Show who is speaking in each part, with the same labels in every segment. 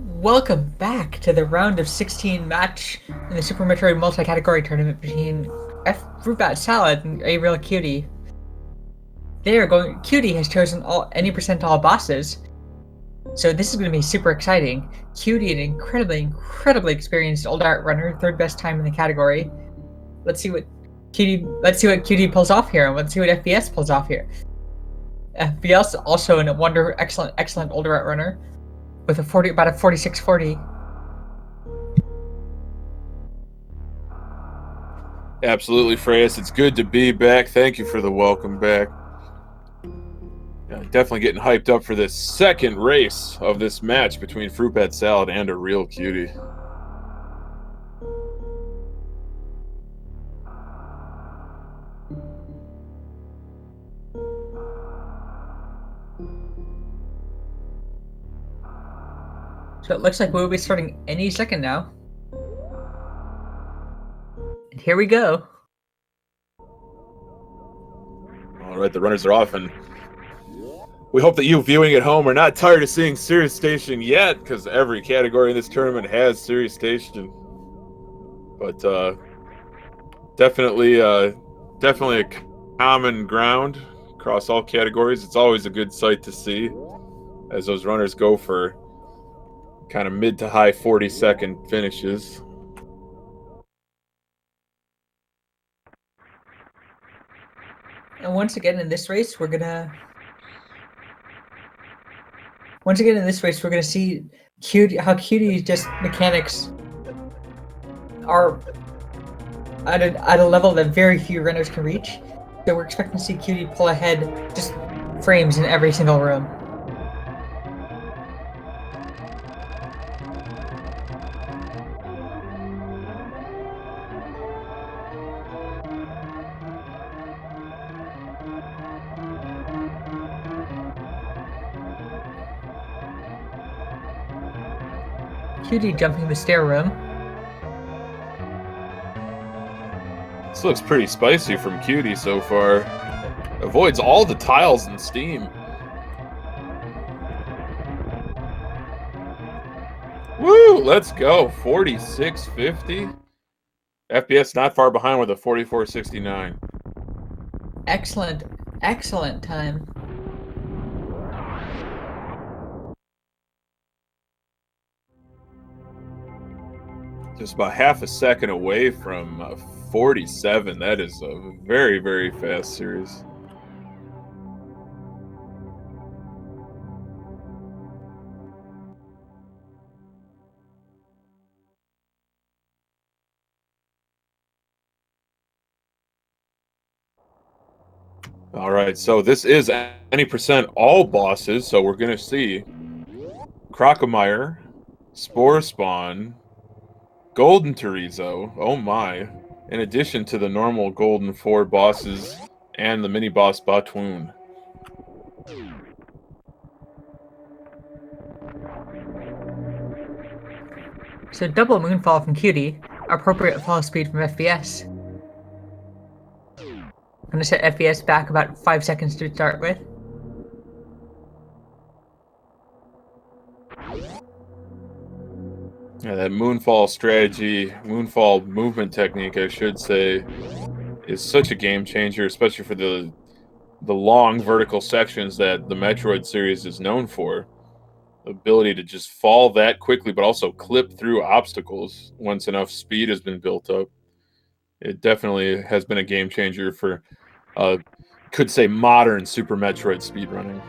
Speaker 1: Welcome back to the round of 16 match in the Super Metroid multi-category tournament between fruitbatsalad and ARealCutie. Cutie has chosen any percentile bosses, so this is going to be super exciting. Cutie, an incredibly experienced old art runner, third best time in the category. Let's see what Cutie pulls off here, and let's see what FPS pulls off here. FPS also an excellent older art runner with about a 4640.
Speaker 2: Absolutely, Freyas. It's good to be back. Thank you for the welcome back. Definitely getting hyped up for this second race of this match between fruitbatsalad and ARealCutie.
Speaker 1: So it looks like we'll be starting any second now. And here we go.
Speaker 2: All right, the runners are off, and we hope that you viewing at home are not tired of seeing Serious Station yet, because every category in this tournament has Serious Station. But definitely a common ground across all categories. It's always a good sight to see as those runners go for kind of mid to high 40-second finishes.
Speaker 1: And once again in this race, we're gonna see how Cutie's just mechanics are at a level that very few runners can reach. So we're expecting to see Cutie pull ahead just frames in every single room. Cutie jumping the stair room.
Speaker 2: This looks pretty spicy from Cutie so far. Avoids all the tiles and steam. Woo! Let's go. 4650. FPS not far behind with a 4469.
Speaker 1: Excellent time.
Speaker 2: Just about half a second away from 47. That is a very, very fast series. All right, so this is any percent all bosses, so we're going to see Crocomire, Spore Spawn, Golden Terizo, oh my, in addition to the normal Golden 4 bosses and the mini-boss Batwoon.
Speaker 1: So double Moonfall from Cutie, appropriate fall speed from FPS. I'm going to set FPS back about 5 seconds to start with.
Speaker 2: Yeah, that Moonfall strategy, Moonfall movement technique, I should say, is such a game changer, especially for the long vertical sections that the Metroid series is known for. The ability to just fall that quickly, but also clip through obstacles once enough speed has been built up. It definitely has been a game changer for, could say, modern Super Metroid speedrunning.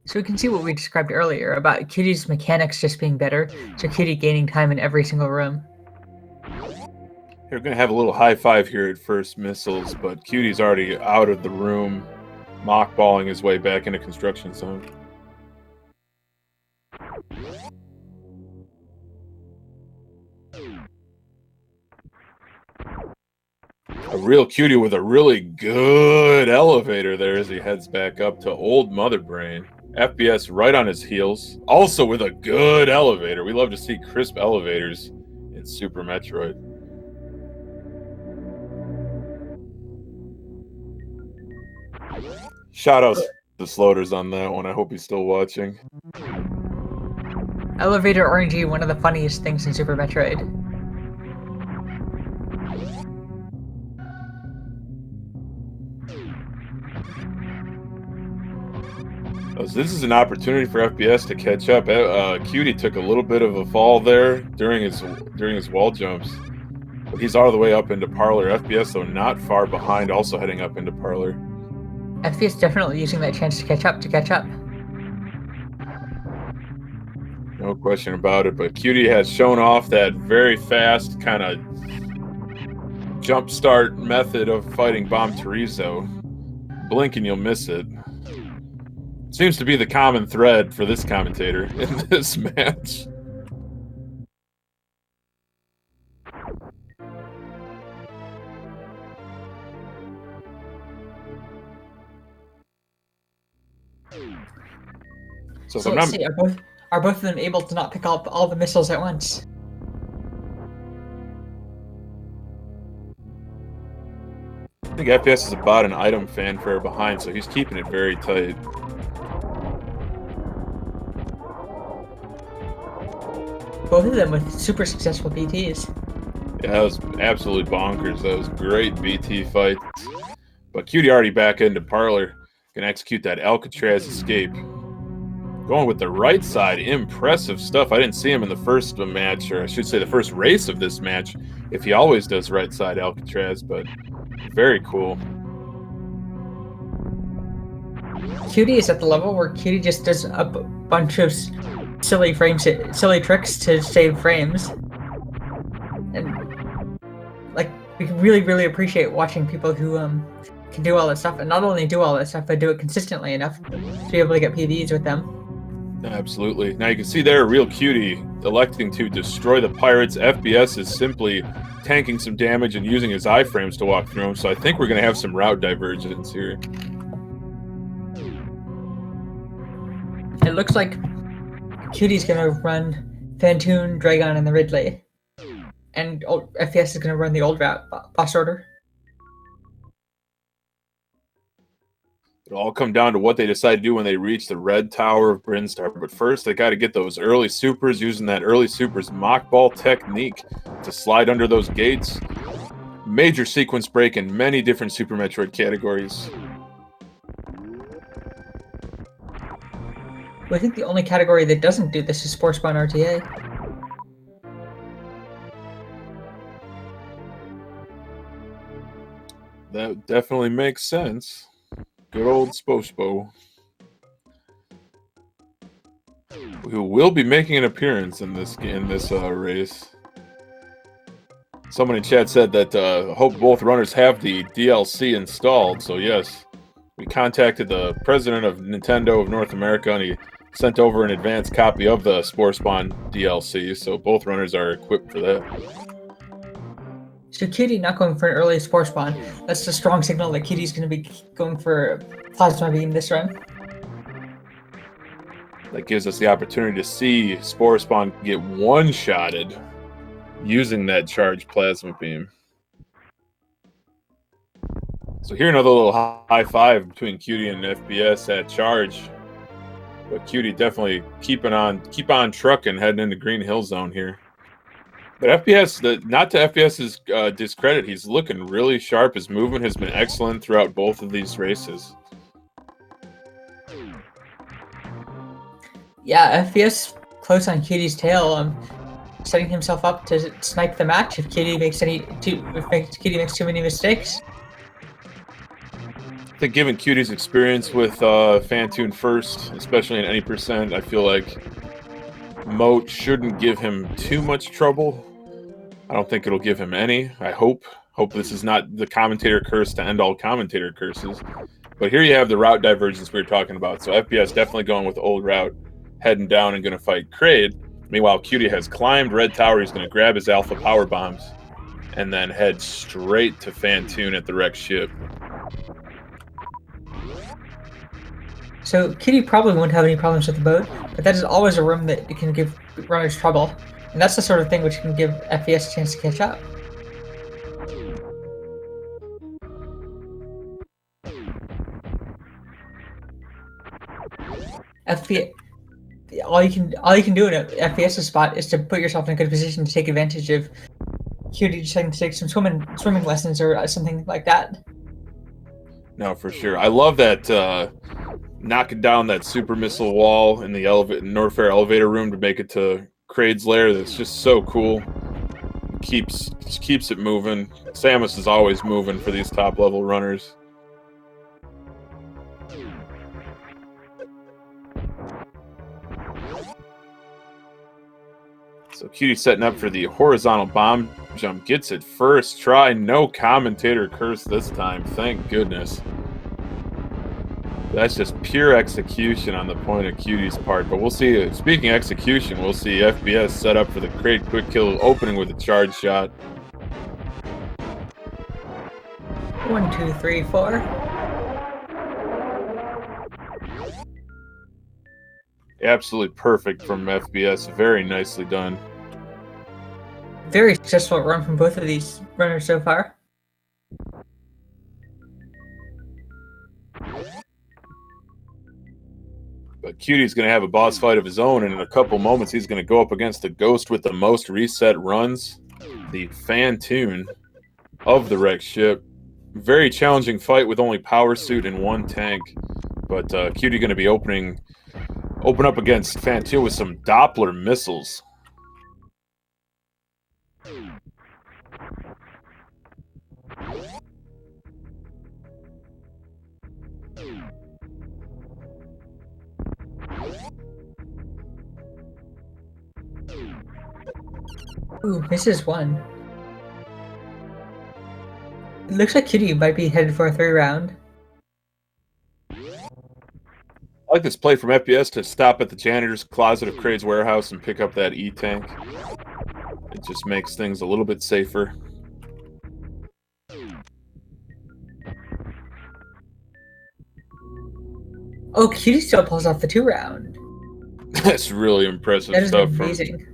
Speaker 1: So we can see what we described earlier about Cutie's mechanics just being better, so Cutie gaining time in every single room.
Speaker 2: We're going to have a little high five here at first missiles, but Cutie's already out of the room, mockballing his way back into construction zone. ARealCutie with a really good elevator there as he heads back up to Old Mother Brain. FPS right on his heels, also with a good elevator. We love to see crisp elevators in Super Metroid. Shout out to Sloters on that one. I hope he's still watching.
Speaker 1: Elevator RNG, one of the funniest things in Super Metroid.
Speaker 2: So this is an opportunity for FPS to catch up. Cutie took a little bit of a fall there during his wall jumps, but he's all the way up into Parlor. FPS, though, not far behind, also heading up into Parlor.
Speaker 1: FPS definitely using that chance to catch up.
Speaker 2: No question about it, but Cutie has shown off that very fast kind of jump start method of fighting Bomb Terizo. Blink and you'll miss it. Seems to be the common thread for this commentator in this match.
Speaker 1: So let's see, are both of them able to not pick up all the missiles at once?
Speaker 2: I think FPS is about an item fanfare behind, so he's keeping it very tight.
Speaker 1: Both of them with super successful BTs.
Speaker 2: Yeah, that was absolutely bonkers. That was great BT fight. But Cutie already back into Parlor. Can execute that Alcatraz escape. Going with the right side. Impressive stuff. I didn't see him in the first match, or I should say the first race of this match, if he always does right side Alcatraz, but very cool.
Speaker 1: Cutie is at the level where Cutie just does a bunch of silly tricks to save frames. And like, we really appreciate watching people who can do all that stuff, and not only do all that stuff, but do it consistently enough to be able to get PBs with them.
Speaker 2: Absolutely. Now you can see there, ARealCutie electing to destroy the pirates. FPS is simply tanking some damage and using his iframes to walk through them. So I think we're going to have some route divergence here.
Speaker 1: It looks like Cutie's going to run Fantoon, Dragon, and the Ridley. And FPS is going to run the old route, boss order.
Speaker 2: It'll all come down to what they decide to do when they reach the red tower of Brinstar. But first, they got to get those early supers, using that early supers mock ball technique to slide under those gates. Major sequence break in many different Super Metroid categories.
Speaker 1: I think the only category that doesn't do this is Sports Spawn RTA.
Speaker 2: That definitely makes sense. Good old Spospo, who will be making an appearance in this race. Someone in chat said that hope both runners have the DLC installed. So yes, we contacted the president of Nintendo of North America, and he sent over an advanced copy of the Spore Spawn DLC. So both runners are equipped for that.
Speaker 1: So Cutie not going for an early Spore Spawn. That's a strong signal that Cutie's going to be going for Plasma Beam this run.
Speaker 2: That gives us the opportunity to see Spore Spawn get one-shotted using that charged Plasma Beam. So here another little high five between Cutie and FPS at charge. But Cutie definitely keep on trucking, heading into Green Hill Zone here. But FPS, not to FPS's discredit, he's looking really sharp. His movement has been excellent throughout both of these races.
Speaker 1: Yeah, FPS close on Cutie's tail, setting himself up to snipe the match if Cutie makes too many mistakes.
Speaker 2: I think given Cutie's experience with Fantoon first, especially in any percent, I feel like Moat shouldn't give him too much trouble. I don't think it'll give him any. I hope this is not the commentator curse to end all commentator curses. But here you have the route divergence we were talking about. So FPS definitely going with the old route, heading down and going to fight Kraid. Meanwhile, Cutie has climbed Red Tower. He's going to grab his Alpha Power Bombs and then head straight to Fantoon at the wrecked ship.
Speaker 1: So Cutie probably won't have any problems with the boat, but that is always a room that can give runners trouble. And that's the sort of thing which can give FPS a chance to catch up. FPS, all you can do in a FPS spot is to put yourself in a good position to take advantage of Cutie deciding to take some swimming lessons or something like that.
Speaker 2: No, for sure. I love that knocking down that super missile wall in the Norfair elevator room to make it to Kraid's lair. That's just so cool. Just keeps it moving. Samus is always moving for these top level runners. So Cutie setting up for the horizontal bomb jump. Gets it first try. No commentator curse this time. Thank goodness. That's just pure execution on the point of Cutie's part. But we'll see. Speaking of execution, we'll see FPS set up for the Kraid quick kill, opening with a charge shot.
Speaker 1: 1, 2, 3, 4.
Speaker 2: Absolutely perfect from FPS. Very nicely done.
Speaker 1: Very successful run from both of these runners so far.
Speaker 2: But Cutie's going to have a boss fight of his own, and in a couple moments he's going to go up against the ghost with the most reset runs, the Phantoon of the wrecked ship. Very challenging fight with only power suit and one tank, but Cutie going to be open up against Phantoon with some Doppler missiles.
Speaker 1: Ooh, misses one. It looks like Cutie might be headed for a 3rd round.
Speaker 2: I like this play from FPS to stop at the janitor's closet of Kraid's warehouse and pick up that E-tank. It just makes things a little bit safer.
Speaker 1: Oh, Cutie still pulls off the 2 round.
Speaker 2: That's really impressive
Speaker 1: That is
Speaker 2: stuff.
Speaker 1: amazing.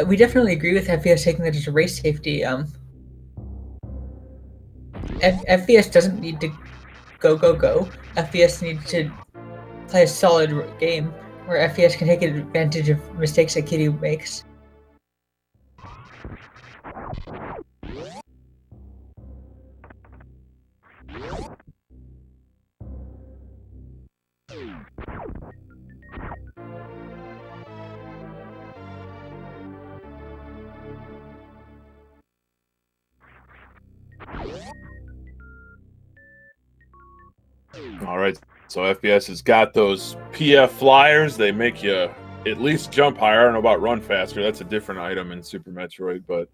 Speaker 1: We definitely agree with FPS taking that as a race safety. FPS doesn't need to go. FPS needs to play a solid game where FPS can take advantage of mistakes that Cutie makes.
Speaker 2: All right, so FPS has got those PF flyers. They make you at least jump higher. I don't know about run faster. That's a different item in Super Metroid, but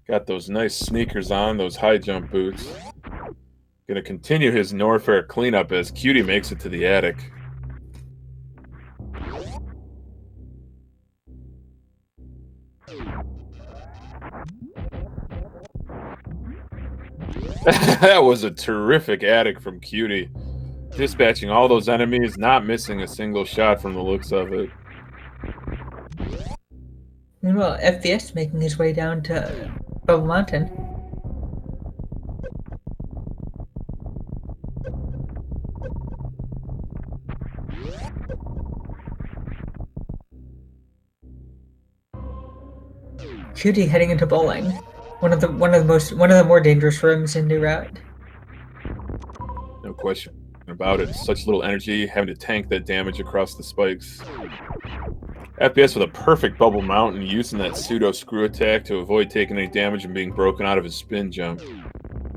Speaker 2: got those nice sneakers on, those high jump boots. Gonna continue his Norfair cleanup as Cutie makes it to the attic. That was a terrific attic from Cutie. Dispatching all those enemies, not missing a single shot from the looks of it.
Speaker 1: Meanwhile, FPS making his way down to Bubble Mountain. Cutie heading into bowling. One of the more dangerous rooms in New Route.
Speaker 2: No question about it. Such little energy, having to tank that damage across the spikes. FPS with a perfect bubble mountain, using that pseudo screw attack to avoid taking any damage and being broken out of his spin jump.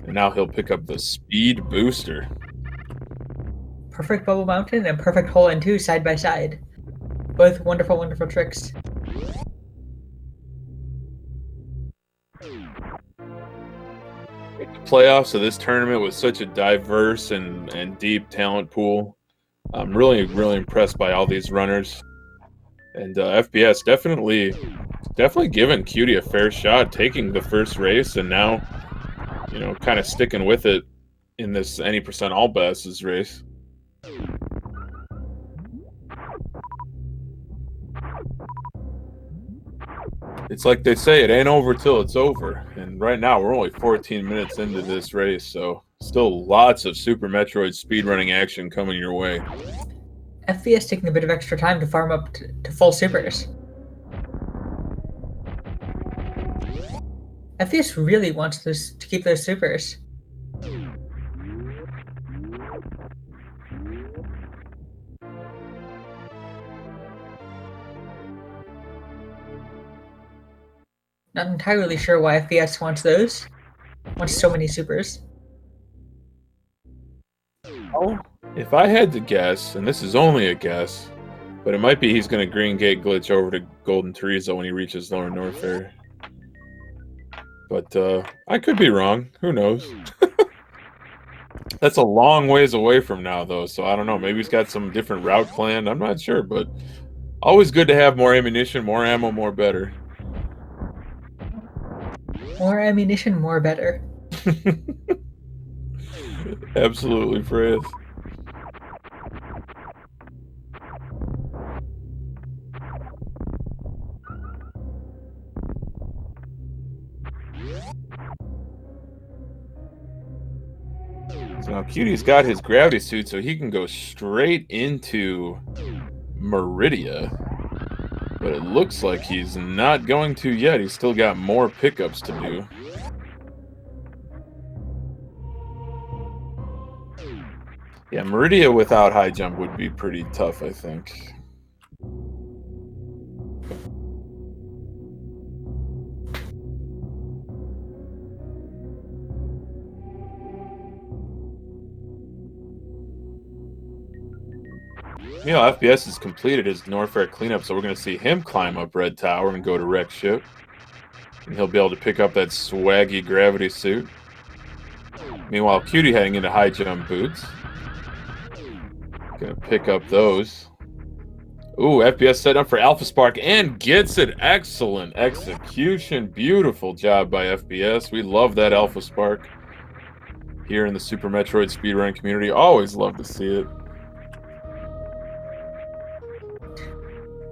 Speaker 2: And now he'll pick up the speed booster.
Speaker 1: Perfect Bubble Mountain and perfect Hole in 2 side by side. Both wonderful, wonderful tricks.
Speaker 2: The playoffs of this tournament was such a diverse and deep talent pool. I'm really impressed by all these runners. And FPS definitely giving Cutie a fair shot, taking the first race, and now, you know, kind of sticking with it in this any percent all passes race. It's like they say, it ain't over till it's over. And right now, we're only 14 minutes into this race, so still lots of Super Metroid speedrunning action coming your way.
Speaker 1: FPS taking a bit of extra time to farm up to full supers. FPS really wants to keep those supers. Not entirely sure why FPS wants those. Wants so many supers.
Speaker 2: Oh, if I had to guess, and this is only a guess, but it might be he's going to Green Gate glitch over to Golden Teresa when he reaches Lower Norfair. But I could be wrong. Who knows? That's a long ways away from now, though, so I don't know. Maybe he's got some different route planned. I'm not sure, but always good to have more ammunition, more ammo, more better.
Speaker 1: More ammunition, more better.
Speaker 2: Absolutely, Frizz. So now Cutie's got his gravity suit, so he can go straight into Meridia. But it looks like he's not going to yet. He's still got more pickups to do. Yeah, Meridia without high jump would be pretty tough, I think. Meanwhile, FPS has completed his Norfair cleanup, so we're going to see him climb up Red Tower and go to Wreck Ship. And he'll be able to pick up that swaggy gravity suit. Meanwhile, Cutie heading into high jump boots. Gonna pick up those. Ooh, FPS set up for Alpha Spark and gets it. Excellent execution. Beautiful job by FPS. We love that Alpha Spark here in the Super Metroid speedrun community. Always love to see it.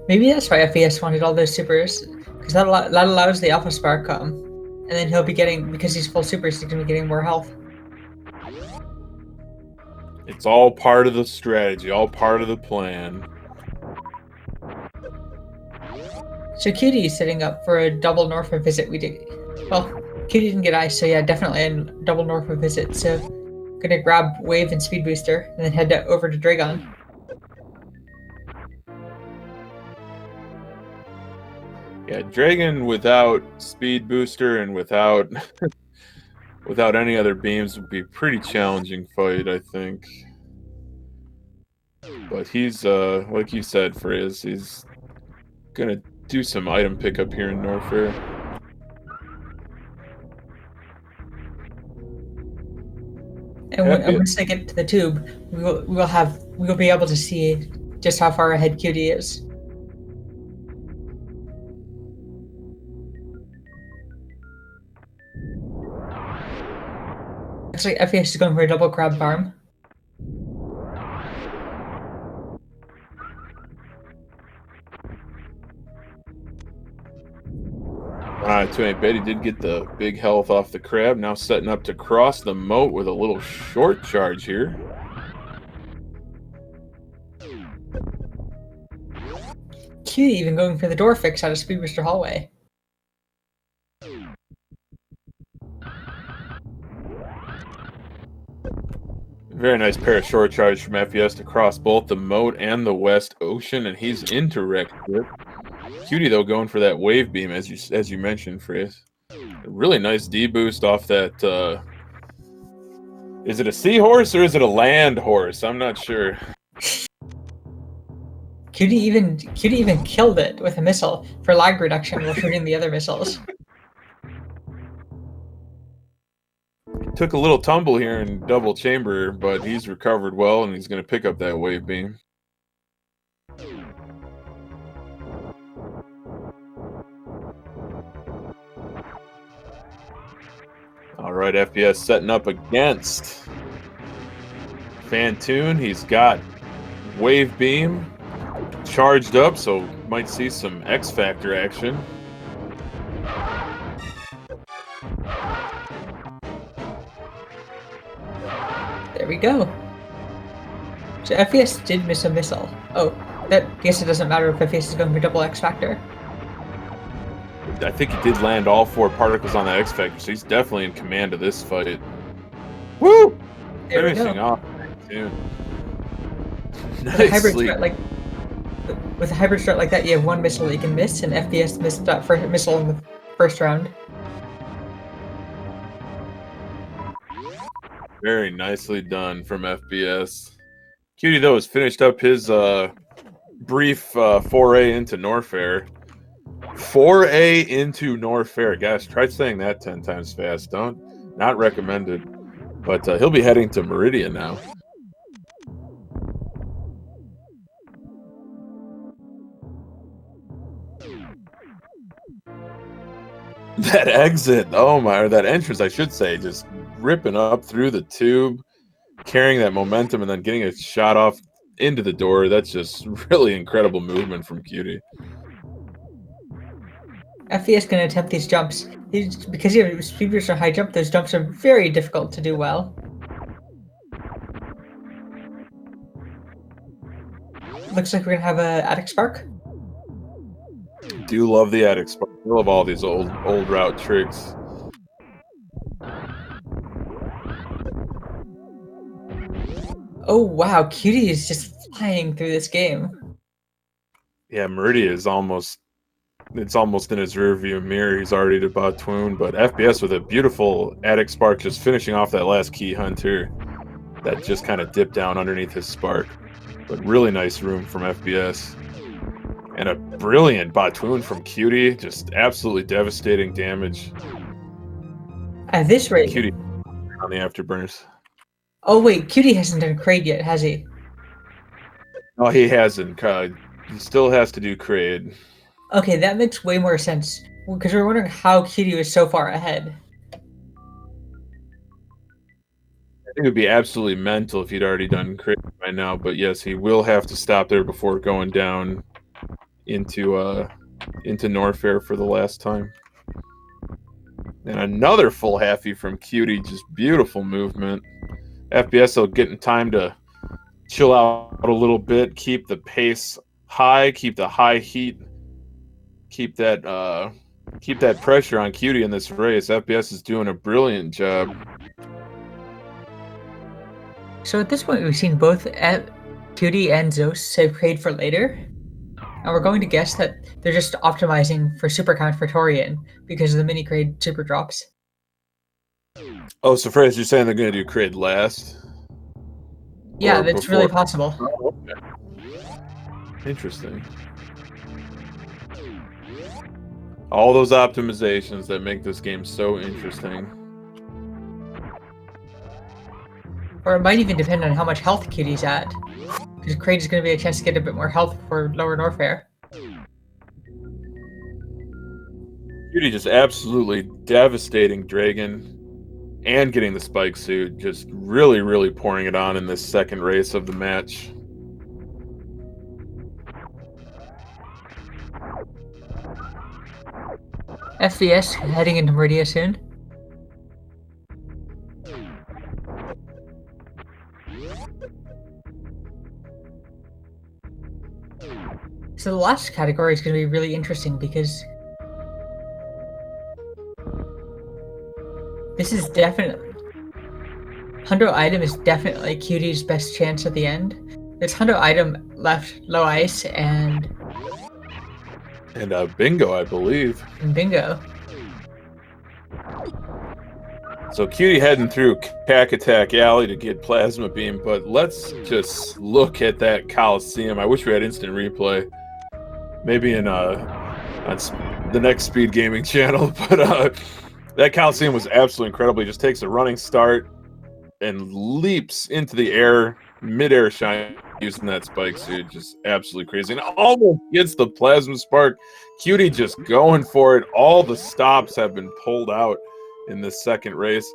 Speaker 1: Maybe that's why FPS wanted all those supers, because that allows the Alpha Spark and then he'll be getting, because he's full supers, he's going to be getting more health.
Speaker 2: It's all part of the strategy, all part of the plan.
Speaker 1: So Cutie is setting up for a double Norfair visit. Well, Cutie didn't get ice, so yeah, definitely a double Norfair visit. So gonna grab Wave and Speed Booster, and then head over to Dragon.
Speaker 2: Yeah, Dragon without Speed Booster and without without any other beams would be a pretty challenging fight, I think. But he's, like you said, Frizz, he's gonna do some item pickup here in Norfair.
Speaker 1: And once they get to the tube, we will be able to see just how far ahead Cutie is. Looks like FPS is going for a double crab farm.
Speaker 2: Alright, 2-8 he did get the big health off the crab. Now setting up to cross the moat with a little short charge here.
Speaker 1: Cutie even going for the door fix out of Speed Booster Hallway.
Speaker 2: Very nice pair of short charge from FPS to cross both the moat and the West Ocean, and he's into Wreck Ship. Cutie, though, going for that wave beam, as you mentioned, Frizz. A really nice D-boost off that, is it a seahorse or is it a land horse? I'm not sure.
Speaker 1: Cutie even killed it with a missile for lag reduction while shooting the other missiles.
Speaker 2: Took a little tumble here in double chamber, but he's recovered well, and he's going to pick up that wave beam. All right, FPS setting up against Fantoon. He's got wave beam charged up, so might see some X Factor action.
Speaker 1: There we go. So FPS did miss a missile. Oh, that I guess it doesn't matter if FPS is going for double X Factor.
Speaker 2: I think he did land all 4 particles on the X Factor, so he's definitely in command of this fight. Woo!
Speaker 1: There we
Speaker 2: Finishing
Speaker 1: go.
Speaker 2: off. Dude.
Speaker 1: With a hybrid
Speaker 2: Nicely.
Speaker 1: strat like with a hybrid strat like that, you have 1 missile that you can miss, and FPS missed that first missile in the first round.
Speaker 2: Very nicely done from FBS. Cutie, though, has finished up his brief foray into Norfair. Foray into Norfair. Guys, try saying that 10 times fast. Not recommended. But he'll be heading to Meridian now. That exit, oh my, or that entrance, I should say, just ripping up through the tube, carrying that momentum, and then getting a shot off into the door. That's just really incredible movement from Cutie.
Speaker 1: FPS can attempt these jumps. Because you have speed boost or high jump, those jumps are very difficult to do well. Looks like we're gonna have a Attic Spark.
Speaker 2: Do love the Attic Spark. I love all these old route tricks.
Speaker 1: Oh wow, Cutie is just flying through this game.
Speaker 2: Yeah, Meridian is almost in his rearview mirror. He's already to Batwoon, but FBS with a beautiful Attic Spark, just finishing off that last key hunter that just kind of dipped down underneath his spark. But really nice room from FBS. And a brilliant Batwoon from Cutie, just absolutely devastating damage.
Speaker 1: At this rate,
Speaker 2: Cutie on the afterburners.
Speaker 1: Oh wait, Cutie hasn't done Kraid yet, has he?
Speaker 2: Oh, he hasn't. He still has to do Kraid.
Speaker 1: Okay, that makes way more sense. Because we were wondering how Cutie was so far ahead.
Speaker 2: I think it would be absolutely mental if he'd already done Kraid by now, but yes, he will have to stop there before going down into Norfair for the last time. And another full halfie from Cutie, just beautiful movement. FBS will get in time to chill out a little bit, keep the pace high, keep the high heat, keep that pressure on Cutie in this race. FBS is doing a brilliant job.
Speaker 1: So at this point, we've seen both Cutie and Zeus save Kraid for later. And we're going to guess that they're just optimizing for super count for Torian because of the mini Kraid super drops.
Speaker 2: Oh, so Fred, you're saying they're going to do Kraid last?
Speaker 1: Yeah,
Speaker 2: Or
Speaker 1: that's
Speaker 2: before?
Speaker 1: really possible.
Speaker 2: Oh, okay. Interesting. All those optimizations that make this game so interesting.
Speaker 1: Or it might even depend on how much health Cutie's at. Because Kraid is going to be a chance to get a bit more health for lower Norfair.
Speaker 2: Cutie just absolutely devastating Dragon and getting the spike suit, just really, really pouring it on in this second race of the match.
Speaker 1: FVS heading into Meridia soon. So the last category is going to be really interesting because this is definitely... Hundo item is definitely Cutie's best chance at the end. There's Hundo item left, low ice, and
Speaker 2: Bingo, I believe.
Speaker 1: bingo.
Speaker 2: So Cutie heading through Cack Attack Alley to get Plasma Beam, but let's just look at that Coliseum. I wish we had instant replay. Maybe in on the next Speed Gaming channel, but that Coliseum was absolutely incredible. He just takes a running start and leaps into the air, mid-air shine, using that spike suit. Just absolutely crazy. And almost gets the Plasma Spark. Cutie just going for it. All the stops have been pulled out in this second race.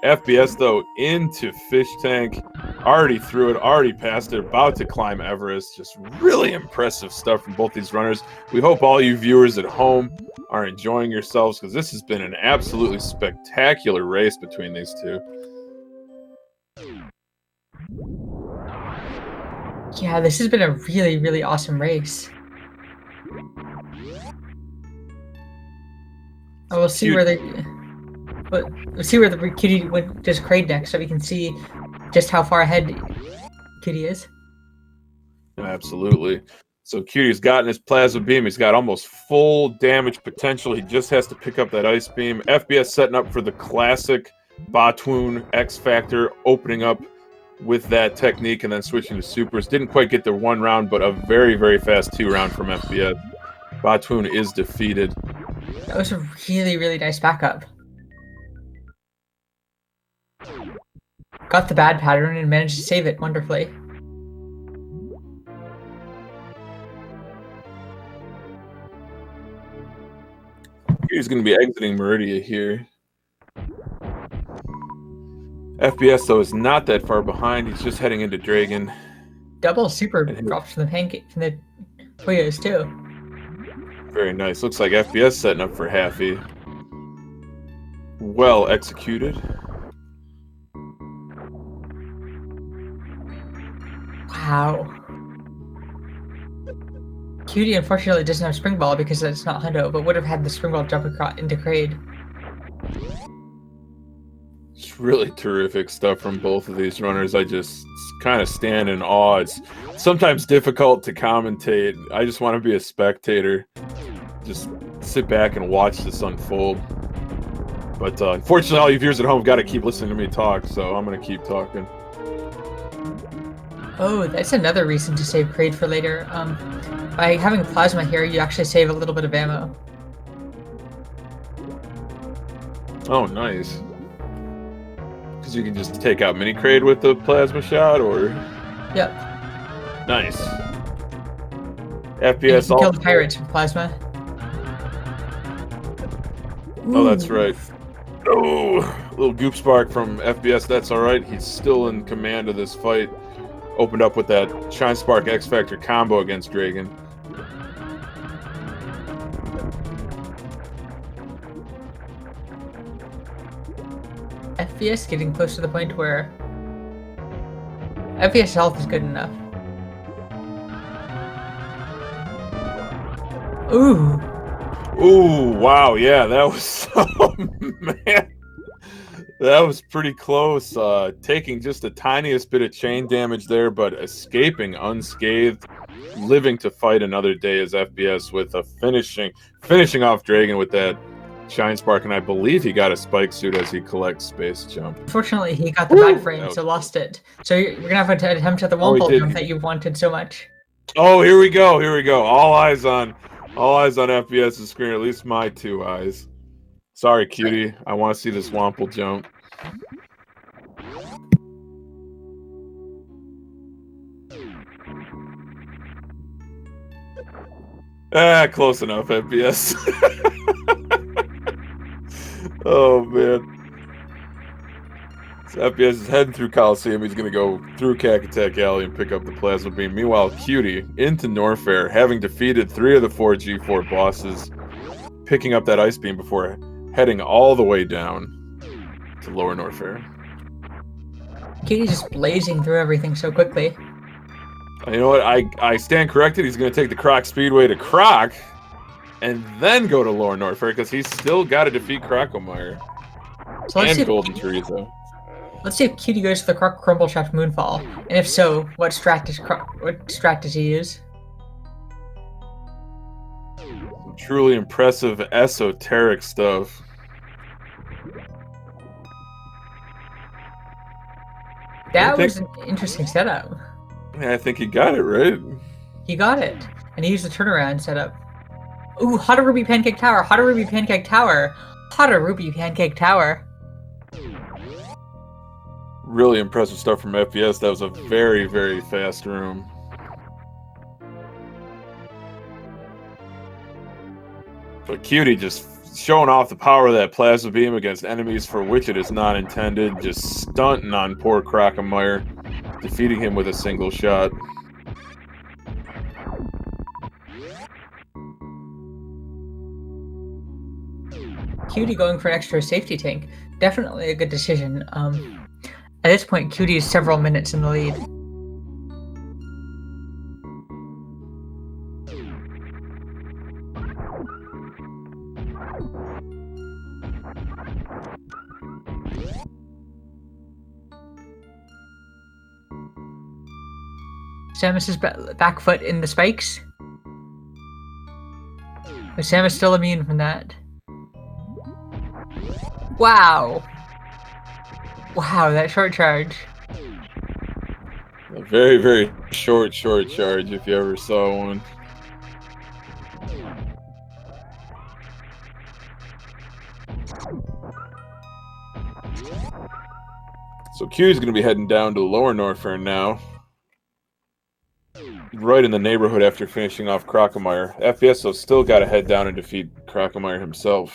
Speaker 2: FBS, though, into Fish Tank. Already through it, already passed it, about to climb Everest. Just really impressive stuff from both these runners. We hope all you viewers at home are enjoying yourselves, because this has been an absolutely spectacular race between these two.
Speaker 1: Yeah, this has been a really, really awesome race. We'll see where we'll see where the Cutie went just Crade next, so we can see just how far ahead Cutie is.
Speaker 2: Absolutely. So Cutie's gotten his plasma beam. He's got almost full damage potential. He just has to pick up that ice beam. FBS setting up for the classic Batwoon X Factor, opening up with that technique and then switching to supers. Didn't quite get the 1 round, but a very, very fast 2 round from FBS. Batwoon is defeated.
Speaker 1: That was a really, really nice backup. Got the bad pattern and managed to save it wonderfully.
Speaker 2: He's going to be exiting Meridia here. FBS, though, is not that far behind. He's just heading into Dragon.
Speaker 1: Double super drops from the Toyos, too.
Speaker 2: Very nice. Looks like FBS setting up for Haffy. Well executed.
Speaker 1: Wow. Cutie unfortunately doesn't have Spring Ball because it's not Hundo, but would have had the Spring Ball jump across into Crade.
Speaker 2: It's really terrific stuff from both of these runners. I just kind of stand in awe. It's sometimes difficult to commentate. I just want to be a spectator. Just sit back and watch this unfold. But unfortunately, all you viewers at home got to keep listening to me talk, so I'm going to keep talking.
Speaker 1: Oh, that's another reason to save Crade for later. By having Plasma here, you actually save a little bit of ammo.
Speaker 2: Oh, nice. Because you can just take out Mini Crade with the Plasma shot, or...
Speaker 1: Yep.
Speaker 2: Nice.
Speaker 1: And you
Speaker 2: FPS
Speaker 1: can kill the pirates with Plasma.
Speaker 2: Oh, that's right. Oh, little goop spark from FBS. That's all right. He's still in command of this fight. Opened up with that Shine Spark X Factor combo against Dragon.
Speaker 1: FBS getting close to the point where FBS health is good enough. Ooh.
Speaker 2: Ooh, wow, yeah, that was, oh man, that was pretty close. Taking just the tiniest bit of chain damage there, but escaping unscathed, living to fight another day as FBS with a finishing off Dragon with that Shine Spark, and I believe he got a spike suit as he collects Space Jump.
Speaker 1: Unfortunately, he got the back frame, so lost it. So you're gonna have to attempt the Wumple jump that you wanted so much.
Speaker 2: Oh, here we go, here we go. All eyes on FBS's screen, at least my 2 eyes. Sorry, Cutie. I want to see this Wumple jump. Close enough, FBS. Oh, man. So FBS is heading through Coliseum. He's going to go through Cacatac Alley and pick up the Plasma Beam. Meanwhile, Cutie into Norfair, having defeated 3 of the 4 G4 bosses, picking up that Ice Beam before heading all the way down to Lower Norfair.
Speaker 1: Cutie's just blazing through everything so quickly.
Speaker 2: You know what? I stand corrected. He's going to take the Croc Speedway to Croc and then go to Lower Norfair because he's still got to defeat Crocomire and Golden Teresa.
Speaker 1: Let's see if Cutie goes to the Croc Crumble Shaft Moonfall, and if so, what strat does he use?
Speaker 2: Some truly impressive esoteric stuff.
Speaker 1: That was an interesting setup.
Speaker 2: Yeah, I think he got it, right?
Speaker 1: He got it, and he used the turnaround setup. Ooh, Hotter Ruby Pancake Tower, Hotter Ruby Pancake Tower, Hotter Ruby Pancake Tower.
Speaker 2: Really impressive stuff from FPS. That was a very, very fast room. But Cutie just showing off the power of that plasma beam against enemies for which it is not intended, just stunting on poor Crockemeyer, defeating him with a single shot.
Speaker 1: Cutie going for an extra safety tank. Definitely a good decision. At this point, Cutie is several minutes in the lead. Samus's back foot in the spikes. But Samus still immune from that. Wow! Wow, that short charge.
Speaker 2: A very, very short charge if you ever saw one. So Q's going to be heading down to Lower Norfair now. Right in the neighborhood after finishing off Crockemeyer. FPS though still got to head down and defeat Crockemeyer himself.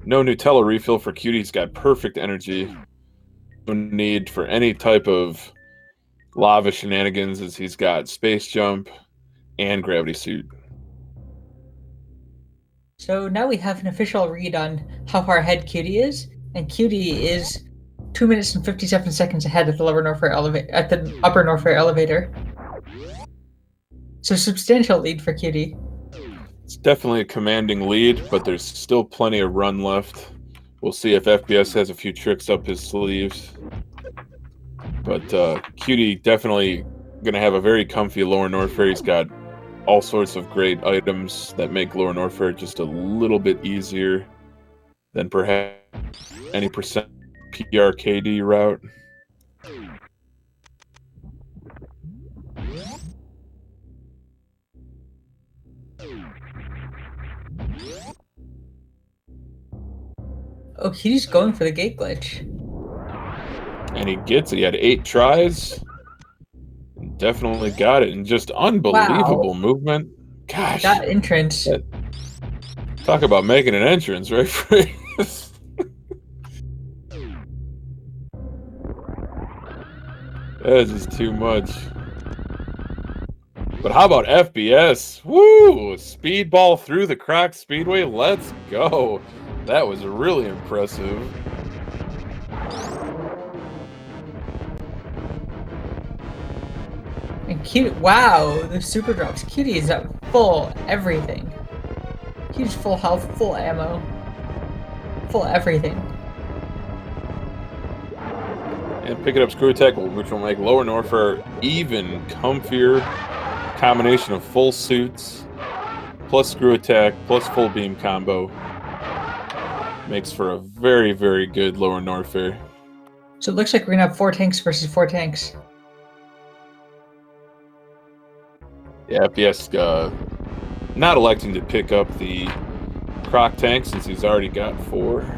Speaker 2: No Nutella refill for Cutie. He's got perfect energy. No need for any type of lava shenanigans as he's got space jump and gravity suit.
Speaker 1: So now we have an official read on how far ahead Cutie is, and Cutie is 2 minutes and 57 seconds ahead at the Upper Norfair elevator. So substantial lead for Cutie.
Speaker 2: It's definitely a commanding lead, but there's still plenty of run left. We'll see if FPS has a few tricks up his sleeves. But Cutie definitely going to have a very comfy Lower Norfair. He's got all sorts of great items that make Lower Norfair just a little bit easier than perhaps any percent PRKD route.
Speaker 1: Oh, Cutie's going for the gate glitch.
Speaker 2: And he gets it. He had 8 tries. Definitely got it. And just unbelievable movement. Gosh.
Speaker 1: That entrance.
Speaker 2: Talk about making an entrance, right? That is just too much. But how about FBS? Woo! Speedball through the Croc Speedway. Let's go. That was really impressive.
Speaker 1: And Cutie, wow, the super drops. Cutie is at full everything. Cutie's full health, full ammo, full everything.
Speaker 2: And picking up Screw Attack, which will make Lower Norfair even comfier. Combination of full suits, plus Screw Attack, plus full beam combo. Makes for a very, very good Lower Norfair.
Speaker 1: So it looks like we're gonna have 4 tanks versus 4 tanks.
Speaker 2: Yeah, FPS not electing to pick up the Croc tank since he's already got 4.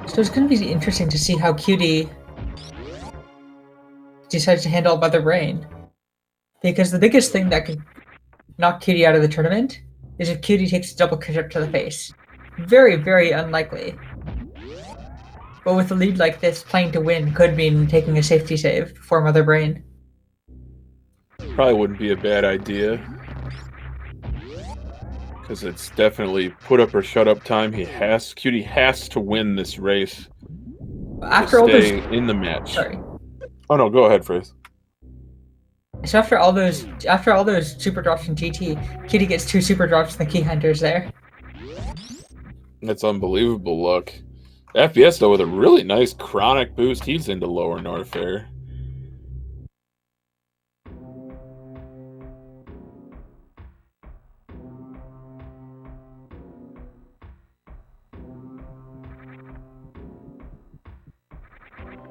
Speaker 1: So it's going to be interesting to see how Cutie decides to handle Mother Brain. Because the biggest thing that could knock Cutie out of the tournament is if Cutie takes a double kick to the face. Very, very unlikely. But with a lead like this, playing to win could mean taking a safety save for Mother Brain.
Speaker 2: Probably wouldn't be a bad idea. Because it's definitely put up or shut up time. Cutie has to win this race.
Speaker 1: After
Speaker 2: to
Speaker 1: all
Speaker 2: stay
Speaker 1: those,
Speaker 2: in the match.
Speaker 1: sorry.
Speaker 2: Oh no, go ahead, Faith.
Speaker 1: So after all those super drops from GT, Cutie gets 2 super drops from the Key Hunters there.
Speaker 2: That's unbelievable luck. FPS though with a really nice chronic boost. He's into Lower Norfair.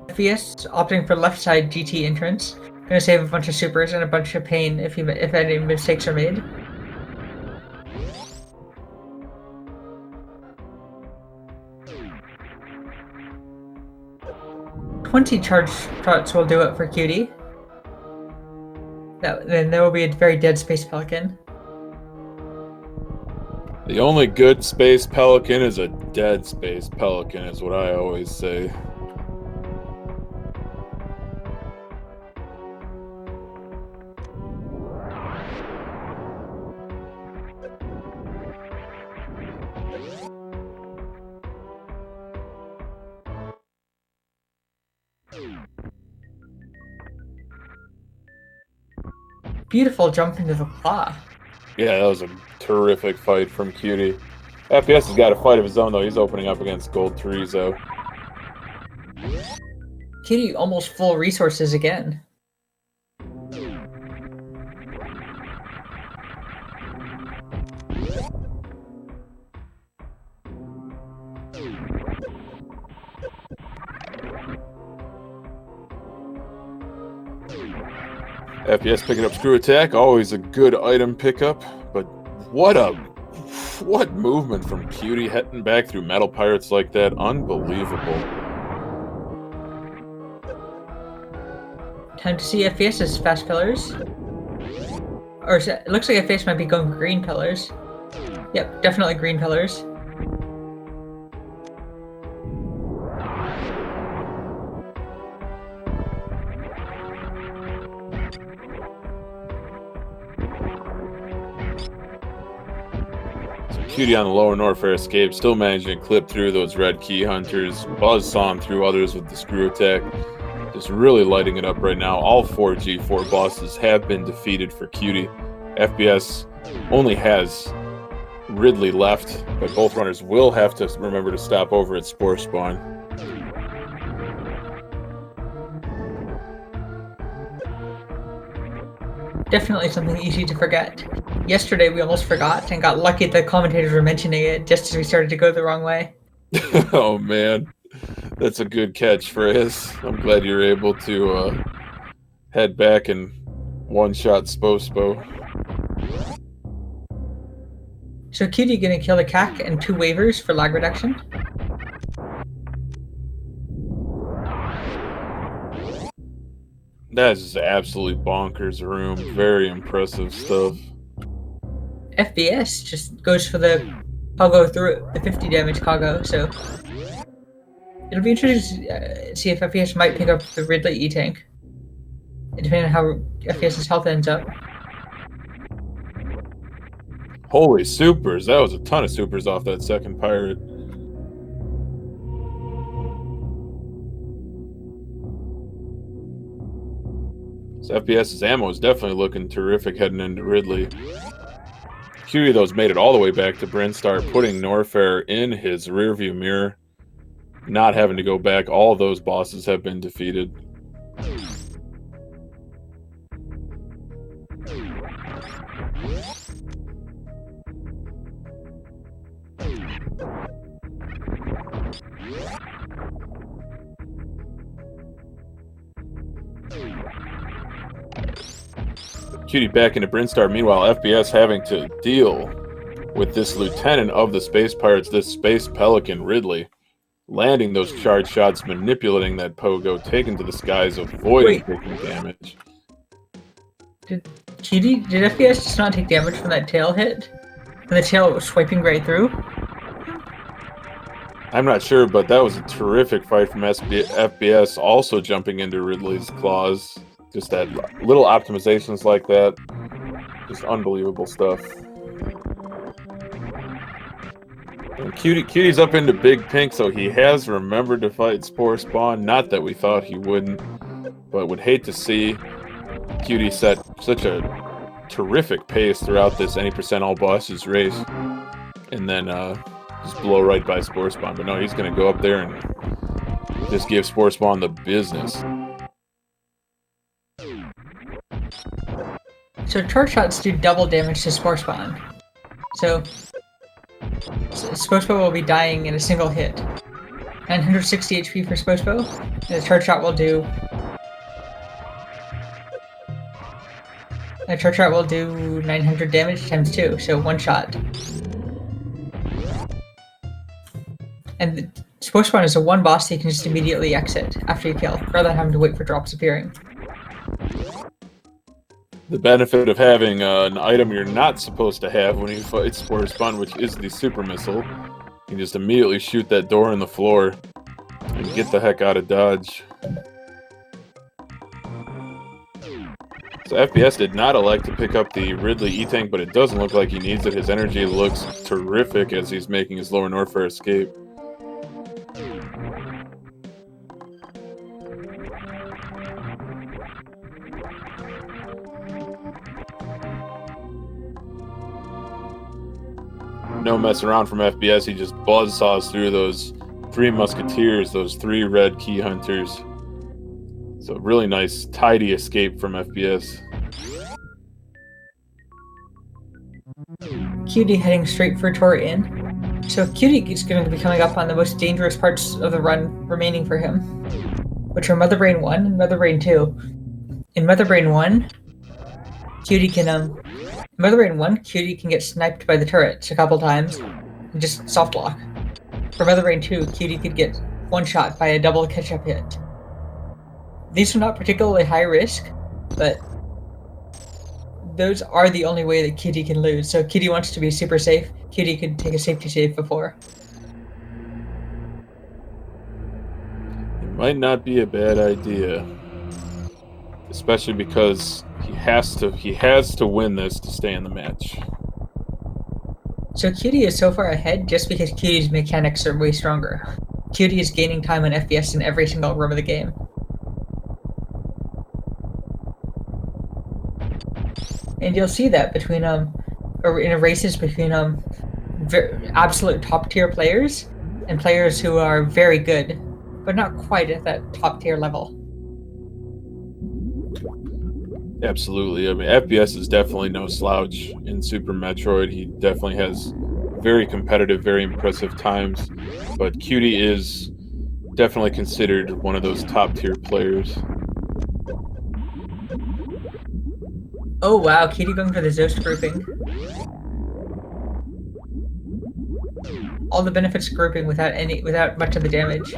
Speaker 1: FPS opting for left side GT entrance. Gonna save a bunch of supers and a bunch of pain if any mistakes are made. 20 charge shots will do it for Cutie. Then there will be a very dead Space Pelican.
Speaker 2: The only good Space Pelican is a dead Space Pelican, is what I always say.
Speaker 1: Beautiful jump into the claw.
Speaker 2: Yeah, that was a terrific fight from Cutie. FPS has got a fight of his own, though. He's opening up against Gold Torizo.
Speaker 1: Cutie almost full resources again.
Speaker 2: FPS picking up Screw Attack, always a good item pickup, but what movement from Cutie heading back through Metal Pirates like that, unbelievable.
Speaker 1: Time to see FPS's fast pillars. Or it looks like FPS might be going green pillars. Yep, definitely green pillars.
Speaker 2: Cutie on the lower Norfair escape, still managing to clip through those red key hunters. Buzz saw him through others with the Screw Attack. Just really lighting it up right now. All 4 G4 bosses have been defeated for Cutie. FPS only has Ridley left, but both runners will have to remember to stop over at Spore Spawn.
Speaker 1: Definitely something easy to forget. Yesterday we almost forgot and got lucky the commentators were mentioning it just as we started to go the wrong way.
Speaker 2: Oh man, that's a good catchphrase. I'm glad you're able to head back and one-shot Spo.
Speaker 1: So Cutie gonna kill the CAC and 2 waivers for lag reduction.
Speaker 2: That is absolutely bonkers room. Very impressive stuff.
Speaker 1: FBS just goes for the Pogo through it, the 50 damage Pogo, so it'll be interesting to see if FPS might pick up the Ridley E-Tank, depending on how FPS's health ends up.
Speaker 2: Holy supers, that was a ton of supers off that second pirate. So FPS's ammo is definitely looking terrific heading into Ridley. Cutie, though, has made it all the way back to Brinstar, putting Norfair in his rearview mirror. Not having to go back, all those bosses have been defeated. Cutie back into Brinstar. Meanwhile, FPS having to deal with this lieutenant of the Space Pirates, this Space Pelican, Ridley. Landing those charge shots, manipulating that Pogo, taken to the skies, avoiding taking damage.
Speaker 1: Did FPS just not take damage from that tail hit? And the tail was swiping right through?
Speaker 2: I'm not sure, but that was a terrific fight from FPS, also jumping into Ridley's claws. Just that little optimizations like that. Just unbelievable stuff. And Cutie's up into Big Pink, so he has remembered to fight Spore Spawn. Not that we thought he wouldn't, but would hate to see Cutie set such a terrific pace throughout this any percent all bosses race. And then just blow right by Spore Spawn. But no, he's going to go up there and just give Spore Spawn the business.
Speaker 1: So charge shots do double damage to Spore Spawn. So Spospo will be dying in a single hit. 960 HP for Spospo, and the charge shot will do... A charge shot will do 900 damage times 2, so 1 shot. And Support spawn is a one boss that you can just immediately exit after you kill, rather than having to wait for drops appearing.
Speaker 2: The benefit of having an item you're not supposed to have when you fight Spore Spawn, which is the super missile, you can just immediately shoot that door in the floor and get the heck out of dodge. So FPS did not elect to pick up the Ridley E-Tank, but it doesn't look like he needs it. His energy looks terrific as he's making his lower Norfair escape. No mess around from FPS, he just buzzsaws through those 3 musketeers, those 3 red key hunters. So really nice, tidy escape from FPS.
Speaker 1: Cutie heading straight for turret in. So Cutie is going to be coming up on the most dangerous parts of the run remaining for him, which are Mother Brain 1 and Mother Brain 2. In Mother Brain 1, Cutie can Cutie can get sniped by the turrets a couple times and just soft lock. For Mother Brain 2, Cutie could get one shot by a double catch-up hit. These are not particularly high risk, but those are the only way that Cutie can lose. So if Cutie wants to be super safe, Cutie could take a safety save before.
Speaker 2: It might not be a bad idea, especially because he has to win this to stay in the match.
Speaker 1: So Cutie is so far ahead just because Cutie's mechanics are way stronger. Cutie is gaining time on FPS in every single room of the game. And you'll see that between or in races between absolute top tier players and players who are very good, but not quite at that top tier level.
Speaker 2: Absolutely. I mean, FPS is definitely no slouch in Super Metroid. He definitely has very competitive, very impressive times, but Cutie is definitely considered one of those top tier players.
Speaker 1: Oh wow, Cutie going for the Zoast grouping. All the benefits of grouping without much of the damage.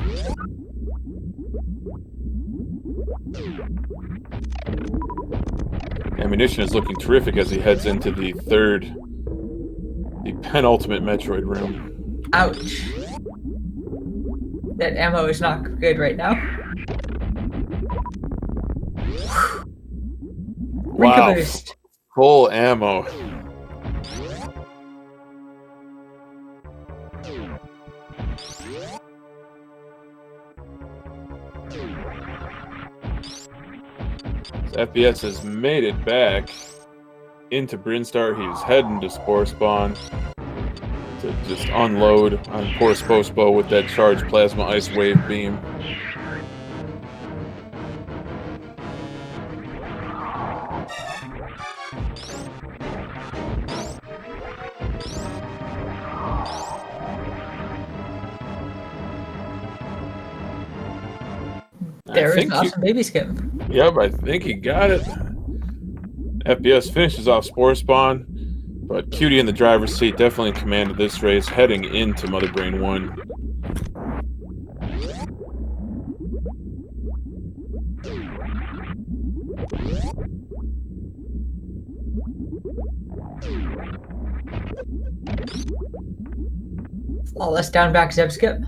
Speaker 2: Ammunition is looking terrific as he heads into the penultimate Metroid room.
Speaker 1: Ouch. That ammo is not good right now.
Speaker 2: Wow, full ammo. So FPS has made it back into Brinstar. He's heading to Spore Spawn to just unload on poor Spospo with that charged plasma ice wave beam.
Speaker 1: There is an awesome baby skip.
Speaker 2: Yep, I think he got it. FPS finishes off Spore Spawn, but Cutie in the driver's seat definitely in command of this race, heading into Mother Brain 1.
Speaker 1: Flawless down back zeb skip.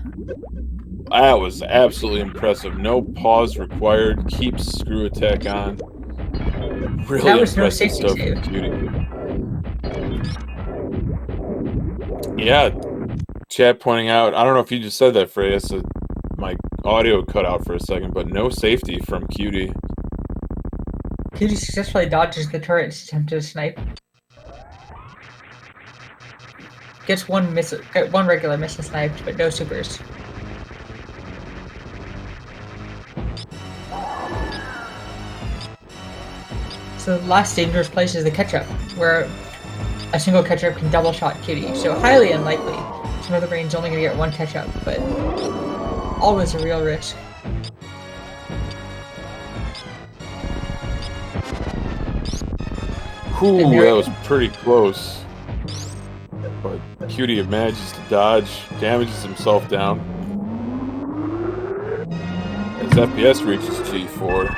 Speaker 2: That was absolutely impressive. No pause required. Keep screw attack on. Really
Speaker 1: that was
Speaker 2: impressive
Speaker 1: no
Speaker 2: stuff from Cutie. Yeah, chat pointing out. I don't know if you just said that, Freya. So my audio cut out for a second, but no safety from Cutie.
Speaker 1: Cutie successfully dodges the turret's attempt to snipe. Gets one regular missile sniped, but no supers. So the last dangerous place is the catch-up, where a single catch-up can double shot Cutie. So highly unlikely. So Mother Brain's only going to get one catch-up, but always a real risk.
Speaker 2: Ooh, that was pretty close. But Cutie manages to dodge, damages himself down. FPS reaches G4.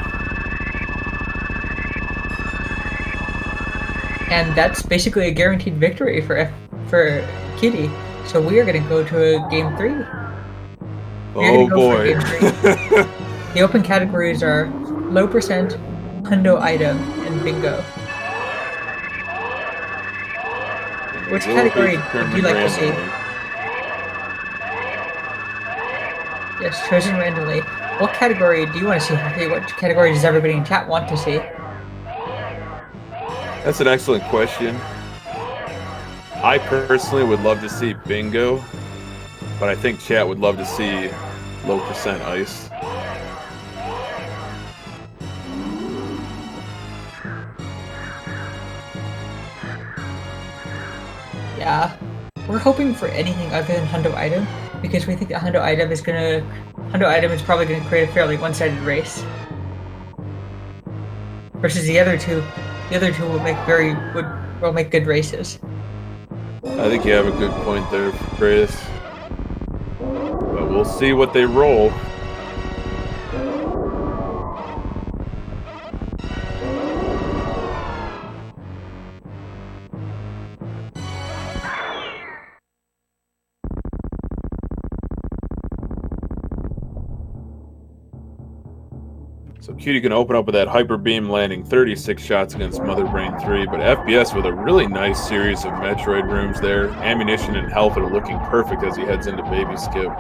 Speaker 1: And that's basically a guaranteed victory for Cutie. So we are going to go to game 3.
Speaker 2: Oh boy.
Speaker 1: The open categories are low percent, hundo item, and bingo. Which category would you like to see? Yes, chosen randomly. What category do you want to see? What category does everybody in chat want to see?
Speaker 2: That's an excellent question. I personally would love to see bingo, but I think chat would love to see low percent ice.
Speaker 1: Yeah, we're hoping for anything other than hundo item because we think that hundo item is probably gonna create a fairly one-sided race. Versus the other two will make good races.
Speaker 2: I think you have a good point there, Chris. But we'll see what they roll. So Cutie can open up with that Hyper Beam landing 36 shots against Mother Brain 3, but FPS with a really nice series of Metroid rooms there. Ammunition and health are looking perfect as he heads into Baby Skip.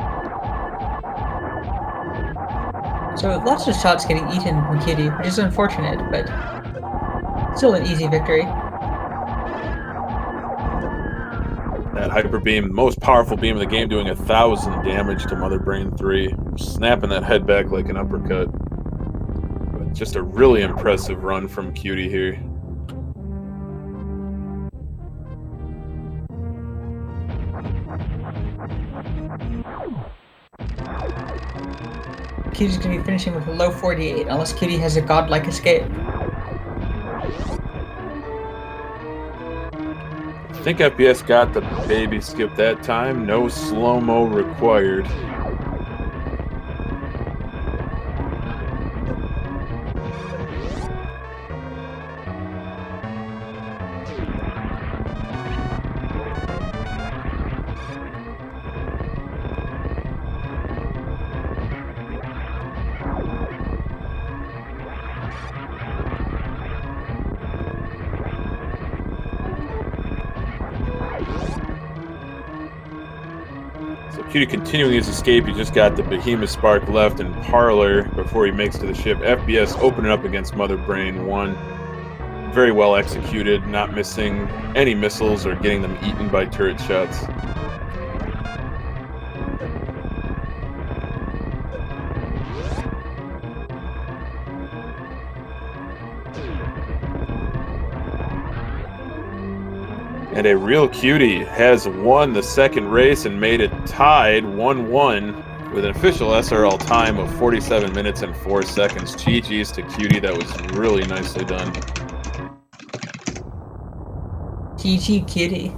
Speaker 1: So lots of shots getting eaten from Cutie, which is unfortunate, but still an easy victory.
Speaker 2: That Hyper Beam, most powerful beam of the game, doing 1,000 damage to Mother Brain 3, snapping that head back like an uppercut. Just a really impressive run from Cutie here.
Speaker 1: Cutie's going to be finishing with a low 48, unless Cutie has a godlike escape.
Speaker 2: I think FPS got the Baby Skip that time. No slow-mo required. Cutie continuing his escape. He just got the Behemoth Spark left and Parlor before he makes to the ship. FPS opening up against Mother Brain 1. Very well executed, not missing any missiles or getting them eaten by turret shots. And ARealCutie has won the second race and made it tied 1-1 with an official SRL time of 47 minutes and 4 seconds. GG's to Cutie. That was really nicely done.
Speaker 1: GG Cutie.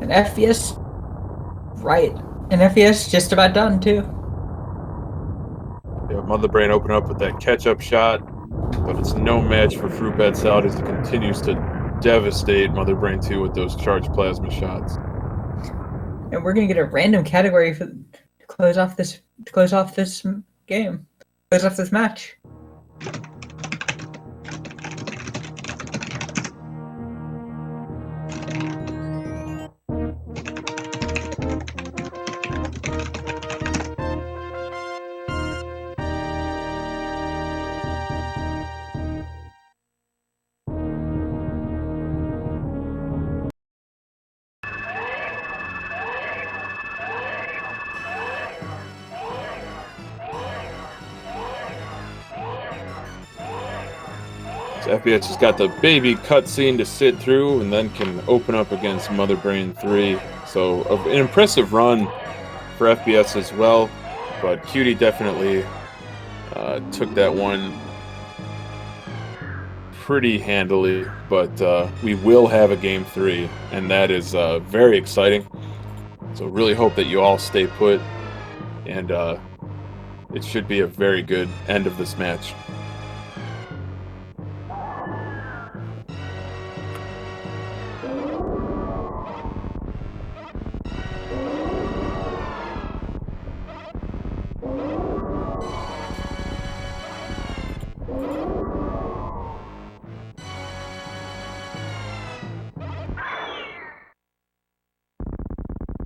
Speaker 1: And FPS, right. And FPS just about done too.
Speaker 2: Yeah, Mother Brain open up with that catch-up shot, but it's no match for fruitbatsalad as he continues to devastate Mother Brain 2 with those charged plasma shots.
Speaker 1: And we're gonna get a random category to close off this game. Close off this match.
Speaker 2: So FPS has got the baby cutscene to sit through and then can open up against Mother Brain 3. So an impressive run for FPS as well, but Cutie definitely took that one pretty handily. But we will have a Game 3, and that is very exciting. So really hope that you all stay put and it should be a very good end of this match.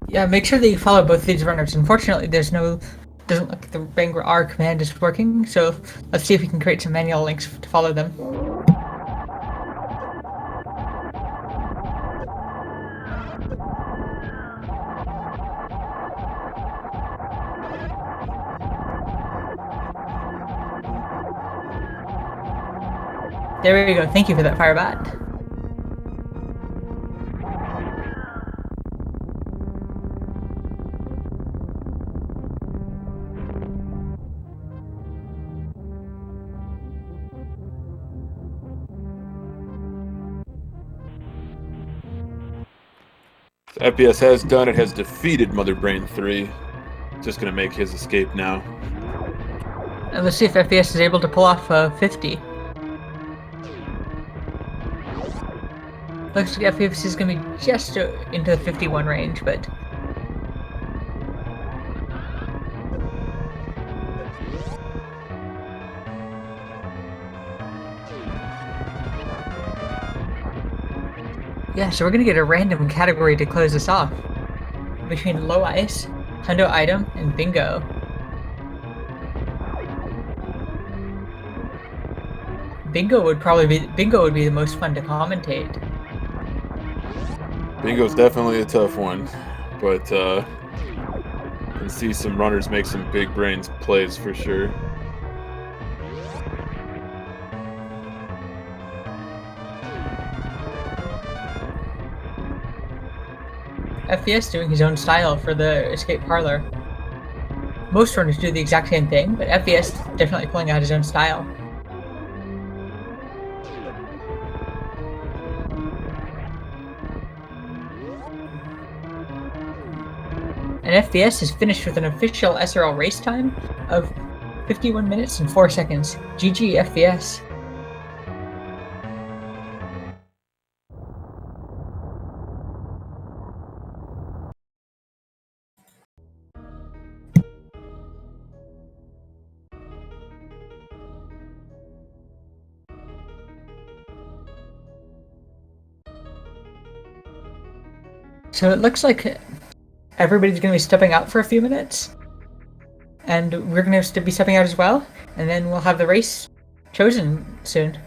Speaker 1: Yeah, make sure that you follow both these runners. Unfortunately, doesn't look like the Bangor R command is working, so let's see if we can create some manual links to follow them. There we go. Thank you for that, Firebat.
Speaker 2: So FPS has done it, has defeated Mother Brain 3. Just gonna make his escape now.
Speaker 1: And let's see if FPS is able to pull off 50. Looks like FPS is going to be just into the 51 range, but... Yeah, so we're going to get a random category to close this off. Between low ice, hundo item, and bingo. Bingo would be the most fun to commentate.
Speaker 2: Bingo's definitely a tough one, but you can see some runners make some big brains plays for sure.
Speaker 1: FPS doing his own style for the escape parlor. Most runners do the exact same thing, but FPS definitely pulling out his own style. And FPS is finished with an official SRL race time of 51 minutes and 4 seconds. GG FPS. So it looks like everybody's going to be stepping out for a few minutes, and we're going to be stepping out as well, and then we'll have the race chosen soon.